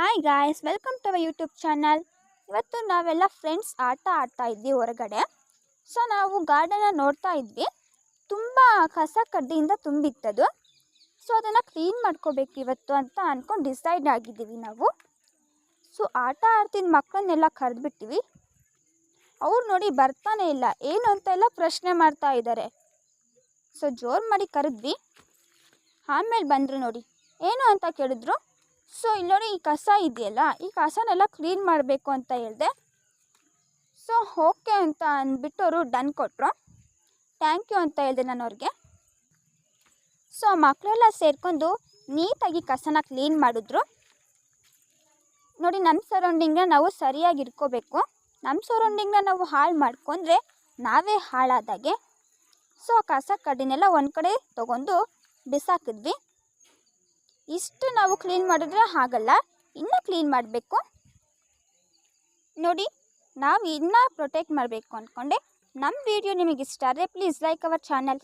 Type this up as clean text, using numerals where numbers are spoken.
Hi guys, welcome to our YouTube channel. ಇವತ್ತು ನಾವೆಲ್ಲ friends ಆಟ ಆಡ್ತಾ ಇದ್ವಿ ಹೊರಗಡೆ. ಸೊ ನಾವು ಗಾರ್ಡನ್ನ ನೋಡ್ತಾ ಇದ್ವಿ. ತುಂಬ ಕಸ ಕಡ್ಡಿಯಿಂದ ತುಂಬಿತ್ತದು. ಸೊ ಅದನ್ನು ಕ್ಲೀನ್ ಮಾಡ್ಕೋಬೇಕು ಇವತ್ತು ಅಂತ ಅಂದ್ಕೊಂಡು ಡಿಸೈಡ್ ಆಗಿದ್ದೀವಿ ನಾವು. ಸೊ ಆಟ ಆಡ್ತಿದ್ದ ಮಕ್ಕಳನ್ನೆಲ್ಲ ಕರೆದ್ಬಿಟ್ಟಿವಿ. ಅವ್ರು ನೋಡಿ ಬರ್ತಾನೆ ಇಲ್ಲ, ಏನು ಅಂತ ಎಲ್ಲ ಪ್ರಶ್ನೆ ಮಾಡ್ತಾ ಇದ್ದಾರೆ. ಸೊ ಜೋರು ಮಾಡಿ ಕರೆದ್ವಿ. ಆಮೇಲೆ ಬಂದರು ನೋಡಿ, ಏನು ಅಂತ ಕೇಳಿದ್ರು. ಸೊ ಇಲ್ಲಿ ನೋಡಿ, ಈ ಕಸ ಇದೆಯಲ್ಲ, ಈ ಕಸನೆಲ್ಲ ಕ್ಲೀನ್ ಮಾಡಬೇಕು ಅಂತ ಹೇಳಿದೆ. ಸೊ ಓಕೆ ಅಂತ ಅಂದ್ಬಿಟ್ಟು ಅವರು ಡನ್ ಕೊಟ್ಟರು. ಥ್ಯಾಂಕ್ ಯು ಅಂತ ಹೇಳಿದೆ ನಾನು ಅವ್ರಿಗೆ. ಸೊ ಮಕ್ಕಳೆಲ್ಲ ಸೇರ್ಕೊಂಡು ನೀಟಾಗಿ ಕಸನ ಕ್ಲೀನ್ ಮಾಡಿದ್ರು. ನೋಡಿ, ನಮ್ಮ ಸರೌಂಡಿಂಗ್ನ ನಾವು ಸರಿಯಾಗಿ ಇಟ್ಕೋಬೇಕು. ನಮ್ಮ ಸರೌಂಡಿಂಗ್ನ ನಾವು ಹಾಳು ಮಾಡ್ಕೊಂಡ್ರೆ ನಾವೇ ಹಾಳಾದಾಗೆ. ಸೊ ಕಸ ಕಡ್ಡಿನೆಲ್ಲ ಒಂದು ಕಡೆ ತೊಗೊಂಡು ಬಿಸಾಕಿದ್ವಿ. ಇಷ್ಟು ನಾವು ಕ್ಲೀನ್ ಮಾಡಿದ್ರೆ ಆಗಲ್ಲ, ಇನ್ನೂ ಕ್ಲೀನ್ ಮಾಡಬೇಕು. ನೋಡಿ, ನಾವು ಇನ್ನೂ ಪ್ರೊಟೆಕ್ಟ್ ಮಾಡಬೇಕು ಅಂದ್ಕೊಂಡೆ. ನಮ್ಮ ವಿಡಿಯೋ ನಿಮಗೆ ಇಷ್ಟ ಆದರೆ ಪ್ಲೀಸ್ ಲೈಕ್ ಅವರ್ ಚಾನಲ್.